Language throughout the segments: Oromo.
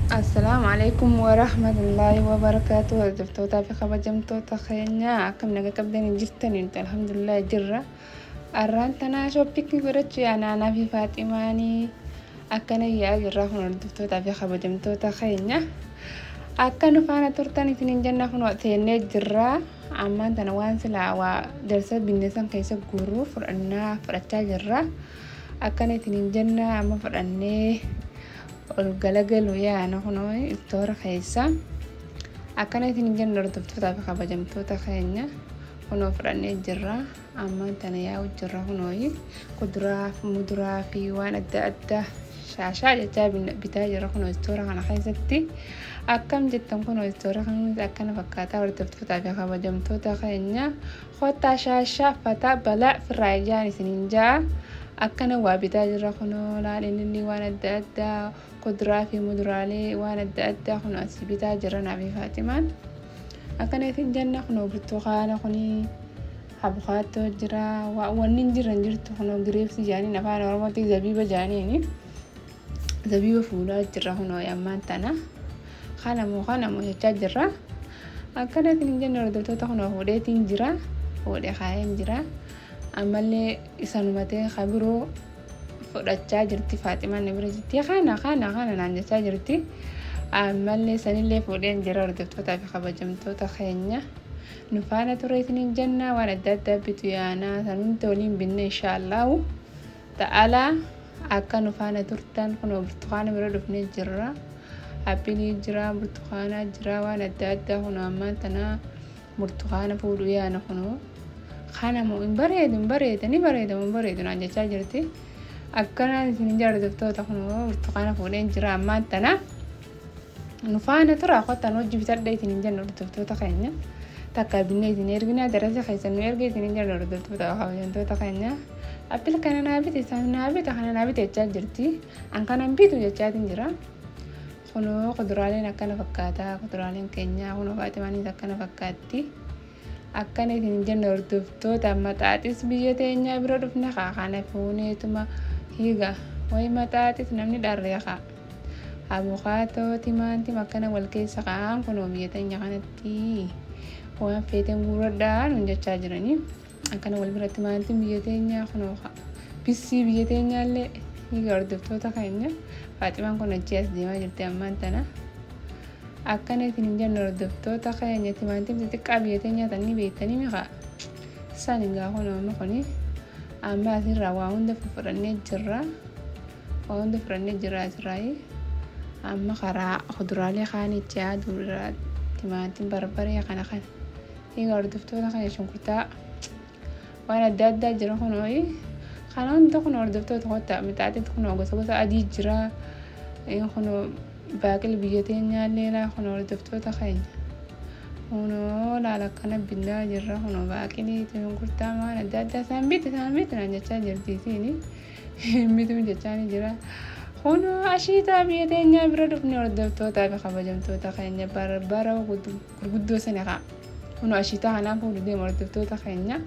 السلام عليكم ورحمة الله وبركاته. دفتوتا في خبجمتو تخينيا كم نجا كبدين جستني انت الحمد لله جرة أرانتنا شوبيك فرتشي أنا في فاطماني أكن يا جرة هون دفتوتا في خبجمتو تخينيا أكن فانا ترتني تنين جنة هون وقتين جرة أما تنوان سلا ودرسة بالنسبة كيس جورو فرنا فرتشا جرة أكن تنين جنة أما فرني والجلجل ويا أنا هنا الدور خيسة أكنت نجن نرد فتوتا في خبجمتو تخينيا هنا فرني جرا أما تنيا وجرا هنا قدرة مدرة في وانا أدى شاشة جتاب بتاجر هنا الدور أنا خيستي أكم جتم هنا الدور هنا أكن فكاتا ورد فتوتا في خبجمتو تخينيا خطة شاشة فتا بلا في الرجال سنينجا أكن وابتاجر هنا لا للي وانا أدى قدرة في مدرالي وانا أدى هنا أسبيتا جرنا في فاطمان أكنت الجنة هنا برتقالة هني حبخاتو جرا وننجر نجرت هنا غريبس جاني نفعنا ورمتي زبيبة جانيني زبيبة فولا جرا هنا يمان تنا خانمو يتجرا أكنت الجنة ردتو هنا وديتين جرا ودي خاين جرا أمالي إسانوماتي خبرو fudhachaa jirti Faatimaan bira jirti kana naannachaa jirti ammallee sanillee fuudheen jira hordoftoota fi kabajamtoota keenya nu faana ture isiniin jenna waan adda addaa bitu yaana sanuun waliin binne inshallah ta'ala akka nu faana turtan kun burtukaana bira dhufnee jirra appilii jira burtukaana jira waan adda addaa kun ammaan tana burtukaana fuudhu yaana kun kana moo in bareedu naan jechaa jirti akkana isin jardoftoota kun burtukaana fuudheen jira ammaan tana nu faana tura qotan wajji bitadhe isin jenna hordoftoota keenya takka binne isin ergina darasa keessan nu erge isin jenna hordoftoota kabajamtoota keenya appil kana naabite isaan naabite kana naabite jechaa jirti an kanan bitu jechaatiin jira kuno quduraaleen akkana fakkaata quduraaleen keenya kuno Faatimaanis akkana fakkaatti akkana isin jenna hordoftoota maxaaxis biyya teenya bira dhufne kana fuuneetuma higa way mataatis namni dharreeqa abukaato timaanti makkana wal keessa qaan kuno biyya teenya kanatti waan feeten guuradhaan hunjechaa jirani akkana wal bira timaanti biyya teenya kuno bisii biyya teenyaallee higa hordoftoota keenya Faatimaan kun achi as deemaa jirti ammaan tana akkana isin jenna hordoftoota keenya timaanti xixiqqaa biyya teenya tanni beektanii miqa isaan egaa kuno amma kuni amma asirraa waa hunda fudhannee jirra asirraa amma karaa kuduraalee kaanitti yaadurra timaatiin barbaree kana higa hordoftoota kana shunkurtaa waan adda addaa jira kunooyi kana hunda kun hordoftoota qotta mixaaxitti kun gosa adii jira kun baaqil biyya teenyaallee kun hordoftoota keenya kuno laala kana binnaa jirra kuno baaqilii shunkurtaa waan adda addaa isaan bitti naan jechaa jirti isiini bitu jechaani jira kuno ashiitaa biyya teenyaa bira dhufne hordoftoota fi kabajamtoota keenya bara gurguddoo sana kuno ashiitaa kanaan fuudhu deema hordoftoota keenya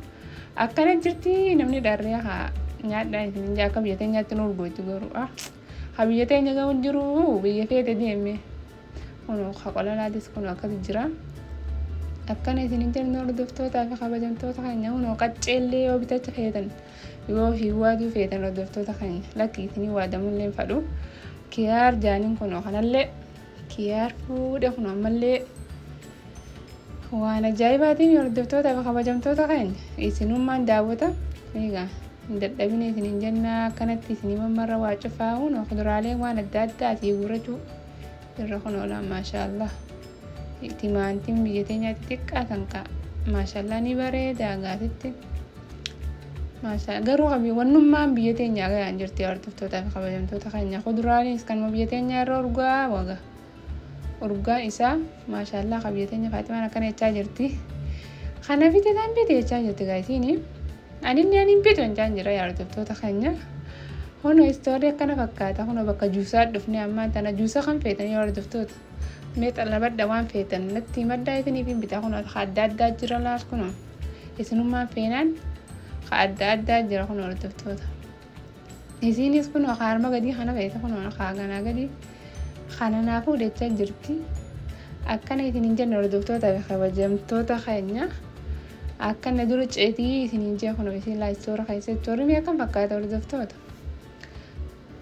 akkana jirti namni dharree nyaadhaan isin akka biyya teenyaatti nu urgootti garuu biyya teenya gahuun jiru biyya feete deeme kuno qolalaatis kuno akkas jira akkana isin jenna hordoftoota fi kabajamtoota keenya kuno qacceellee yoo bitacha feetan yoo hiwaatu feetan hordoftoota keenya lakki isin waadamullee fadhu kiyaar jaaniin kuno kanallee kiyaar fuudhe kuno ammallee waan ajaa'ibaatiin hordoftoota fi kabajamtoota keenya isinummaan daawwata egaa dadhabine isin jenna akkanatti isin mammarra waa cufaa kuno kuduraalee waan adda addaati gurrachuu irra kuno laa maashaallah timaantiin biyya teenyaatti xiqqaa tanka maashaallah ni bareeda gaasitti maashaallah garuu wannummaan biyya teenyaa gayaan jirti hordoftoota fi kabajamtoota keenya kuduraaleen kanuma biyya teenyaa irra urgaa isaa maashaallah biyya teenya Faatimaan akkana jechaa jirti kana bitaan bite jechaa jirti gaasiini anin bitu jechaan jira hordoftoota keenya kuno istoorii akkana fakkaata kuno bakka juusaa dhufne ammaan tana juusa kan feetanii hordoftoota meeqa labadda waan feetan natti madda isiniif bitaa kuno adda addaa jira laas kuno isinummaan feenaan adda addaa jira kuno hordoftoota isinis kuno harma gadi kana feeta kuno gadi خانا نافو ديتشا جرتي أكنا يتنين جنة ردفتوتا بخبجمتوتا خينيا أكنا دولو جعتي يتنين جا خنو يسين لا يستورا خيسي توري ميا كم بكاتا ردفتوتا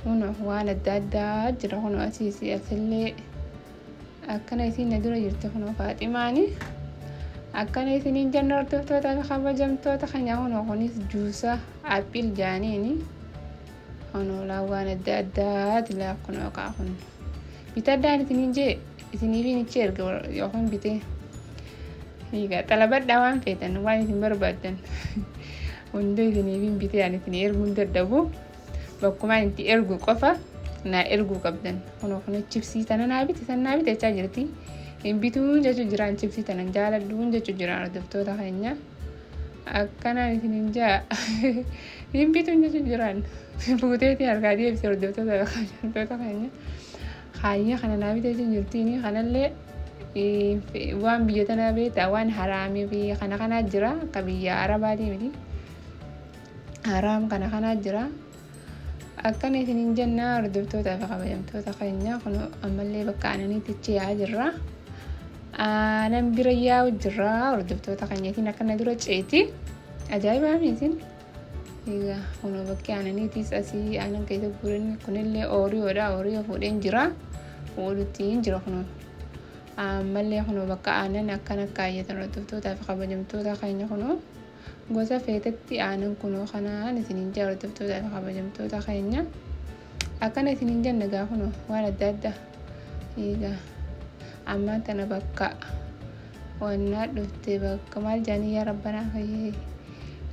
هنا وانا دادا جرا خنو أسيسي أسلي أكنا يتنين دولو جرتي خنو فاتماني أكنا يتنين جنة ردفتوتا بخبجمتوتا خينيا هنا خنيس جوسا أبيل جانيني هنا لا وانا دادا تلا خنو كاخن بتدان يتنين جي isiniifi ni cerga yookaan bitee higa talabat dawaan feetan waan isin barbaadan hunda isiniifi bitee ani isin erguun dadhabu bakkuma inti ergu qofa na ergu qabdan hono chipsii tana naabite san naabite jechaa jirti in bituun jechu jiraan chipsii tanan jaaladhuun jechu jiraan hordoftoota keenya akkanaan isinin jaa in bituun jechu jiraan fuuteeti harkaa deebise hordoftoota keenya خايني خنا نابي تجرتيني خنا اللي وان بيتنا بيت وان حرامي بي خنا جرا كبيا عربادي مدي حرام خنا جرا أكني تنين جنة ردبتو تافقا بيمتو تخينيا خنو أما اللي بكانني تتشي عجرا أنا بريا وجرا ردبتو تخينيا تينا كنا درو تشيتي أجايب عميزين إيجا خنو بكانني تسأسي أنا كيدا بورني كن اللي أوري ودا أوري وفودين جرا ولتين جرا خنو أما اللي خنو بكأنا نكنا كاية ردبتو تافقا بيمتو تخينيا خنو gosa feetetti aanan kunoo kanaan isinin jaa hordoftoota fi kabajamtoota keenya akkana isinin janna gaafuno waan adda addaa eegaa ammaan tana bakka wannaa dhufte bakka maal jaanii yaa rabbanaa fayyee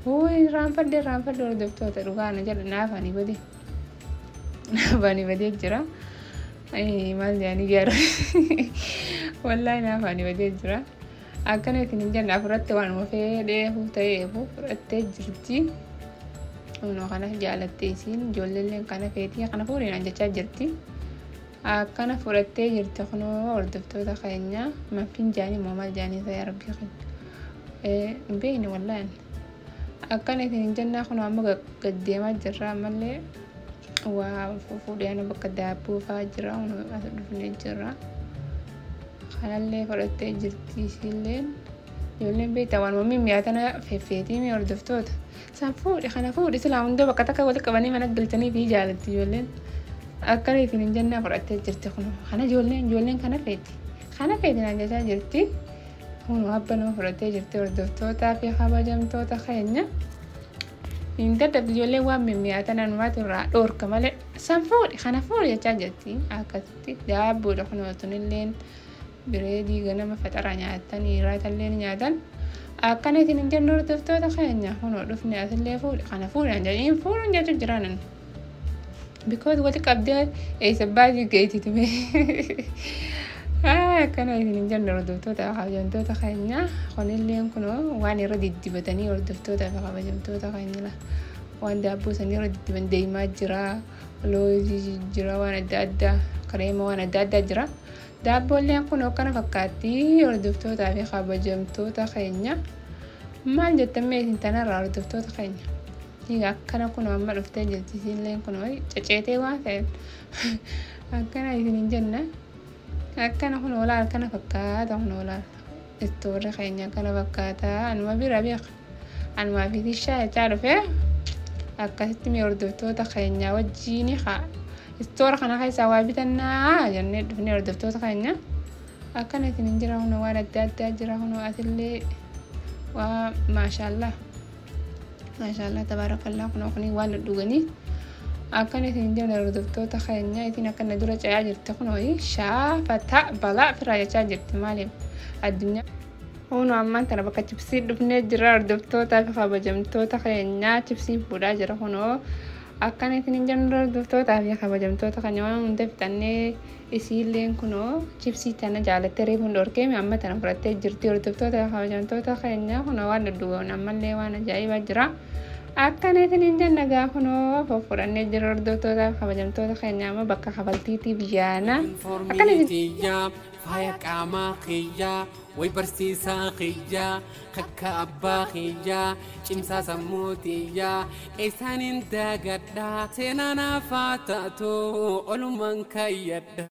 wuuy raanfadde hordoftoota dhugaana jedha naafanii badee jira maal jaanii gaara wallaahi naafanii badee jira akkana isin janna furatte waan mafeedhe ta'ee furatte jirti ono kana jaalatte isin jolleen kana feetii kana fuudheen jechaa jirti akkana furatte jirti kuno hordoftoota keenya mafin jaanii moomal jaanii ta'e rabbi keenya beeyni wallaan akkana isin janna kuno amma gaddeemaa jirra malee waa fuudheen bakka daabboo faa jira ono as dhufnee jirra خلالي فرقتي جرتي سيلين يولين بيتا وان ممي مياتنا فيتي مي وردفتوت سانفوري خنا فوري سلاون دو بكتاكا ولا كباني من قلتني في جالتي يولين اكلي في الجنه فرقتي جرتي خنا جولين خنا فيتي نانجا جرتي هونو هبنو فرقتي جرتي وردفتوتا في خباجمتوتا خينيا انت تجولين وان مياتنا نواتو را دور كمال سانفوري خنا فوري جاجتي اكتي دابو دخنو تنلين بريدي غنم فترة نياتن يرات اللين نياتن أكني تنين جنور دفتو تخينيا هونو دفني أثلي فول خنا فول عندين فول عندي جرانن because what كابدي أي سبادي جيتي تبي أكني تنين جنور دفتو تخينيا خن اللين كنو واني ردي دبتني وردفتو تخبجمتو تخينيا لا وان دابو سني ردي دبن ديما جرا لوزي جرا وانا دادا كريمة وانا دادا جرا دابولين كنو كان فكاتي وردفتوتا في خبجمتوتا خينيا ما جتمي انتنا وردفتوتا خينيا هيغا كان كنو اما رفتي جلتسين لين كنو تشيتي واسين كان يسين جنة كان كنو لا كان فكاتا كنو لا استوري خينيا كان فكاتا انما بربيق انما في الشاي تعرفه اكستمي وردفتوتا خينيا وجيني خا استور خنا هاي سوابتنا جنة دفني وردفتو تخينيا أكنت نجرا هنا وانا دادا جرا هنا أثلي وما شاء الله تبارك الله كنا خني وانا دوغني أكنت نجرا وردفتو تخينيا إثنا كنا دورة عاجر تخنو شافة بلا في راجع عاجر تمالي الدنيا هنا أما أنت نبقى تبصير دفني جرا وردفتو تخبجمتو تخينيا تبصير بودا جرا هنا أكني تنين جنرال دفتوتا في خبجمتوتا خنيوان مندفتني إسيلين كنو جيبسي تانا جالة تريبون دوركي مأما تانا فراتي جرتي وردفتوتا خبجمتوتا خنيا خنو وانا دوغون أما اللي وانا جاي بجرا أكني تنين جنرال خنو ففراني جرال دفتوتا خبجمتوتا خنيا ما بكا خبالتيتي بيانا أكني فايا كاما خيا ويبرسيسا خيا خكا أبا خيا شمسا سموتيا إيسان انتا قدا سينانا فاتاتو أولو من كيدا